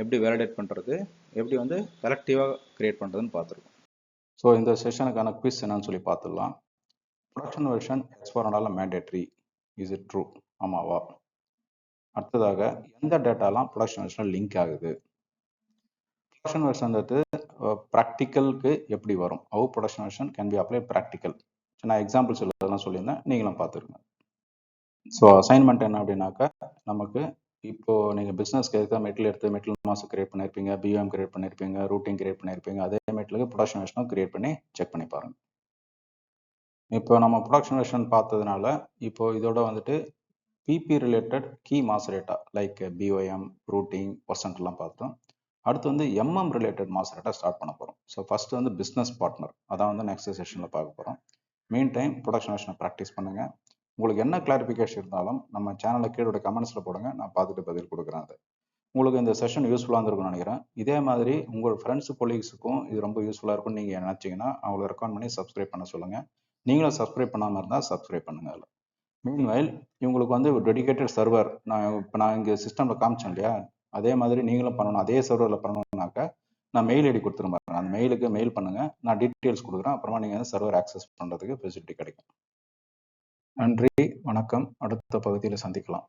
எப்படி வேலிடேட் பண்ணுறது, எப்படி வந்து கலெக்டிவாக கிரியேட் பண்ணுறதுன்னு பார்த்துருக்கோம். ஸோ இந்த செஷனுக்கான குவிஸ் என்னன்னு சொல்லி பார்த்துடலாம். Production version S4 mandatory, is it true, ஆமாவா? அடுத்ததாக எந்த டேட்டாலாம் ப்ரொடக்ஷன் வெர்ஷனில் லிங்க் ஆகுது? ப்ரொடக்ஷன் வெர்ஷன் வந்து ப்ராக்டிக்கலுக்கு எப்படி வரும்? How production version can be apply practical. நான் எக்ஸாம்பிள்ஸ் இதெல்லாம் சொல்லியிருந்தேன், நீங்களும் பார்த்துருங்க. ஸோ அசைன்மெண்ட் என்ன அப்படின்னாக்கா, நமக்கு இப்போ நீங்கள் பிஸ்னஸ்க்கு எடுத்து மெட்டல் மாஸ் கிரியேட் பண்ணியிருப்பீங்க, பிஎம் கிரியேட் பண்ணியிருப்பீங்க, ரூட்டிங் கிரியேட் பண்ணியிருப்பீங்க. அதே மெட்டலுக்கு ப்ரொடக்ஷன் வெர்ஷனும் கிரியேட் பண்ணி செக் பண்ணி பாருங்க. இப்போ நம்ம ப்ரொடக்ஷன் வெர்ஷன் பார்த்ததுனால இப்போ இதோட வந்துட்டு PP related key master data like BOM, routing, பர்சன்ட்லாம் பார்த்தோம். அடுத்து வந்து MM related master data start பண்ண போகிறோம். ஸோ ஃபர்ஸ்ட் வந்து பிஸ்னஸ் பார்ட்னர், அதான் வந்து நெக்ஸ்ட் செஷனில் பார்க்க போகிறோம். மீன் டைம் ப்ரொடக்ஷன் வெர்ஷனை ப்ராக்டிஸ் பண்ணுங்கள். உங்களுக்கு என்ன கிளாரிஃபிகேஷன் இருந்தாலும் நம்ம சேனலை கீழோட கமெண்ட்ஸில் போடுங்க, நான் பார்த்துட்டு பதில் கொடுக்குறேன். அது உங்களுக்கு இந்த செஷன் யூஸ்ஃபுல்லாக இருந்திருக்கும்னு நினைக்கிறேன். இதே மாதிரி உங்கள் ஃப்ரெண்ட்ஸ் கொலீக்ஸுக்கும் இது ரொம்ப யூஸ்ஃபுல்லாக இருக்கும்னு நீங்கள் நினச்சிங்கன்னா அவங்கள ரெக்கமெண்ட் பண்ணி சப்ஸ்கிரைப் பண்ண சொல்லுங்கள். நீங்களும் சப்ஸ்கிரைப் பண்ணாமல் இருந்தால் சப்ஸ்கிரைப் பண்ணுங்கள். அதில் மீன்வைல் இவங்களுக்கு வந்து ஒரு டெடிகேட்டட் சர்வர் நான் இங்கே சிஸ்டமில் காமிச்சேன் இல்லையா, அதே மாதிரி நீங்களும் பண்ணணும். அதே சர்வரில் பண்ணணும்னாக்கா நான் மெயில் ஐடி கொடுத்துருப்பேன். அந்த மெயிலுக்கு மெயில் பண்ணுங்கள், நான் டீட்டெயில்ஸ் கொடுக்குறேன். அப்புறமா நீங்கள் சர்வர் ஆக்சஸ் பண்ணுறதுக்கு ஃபெசிலிட்டி கிடைக்கும். நன்றி, வணக்கம். அடுத்த பகுதியில் சந்திக்கலாம்.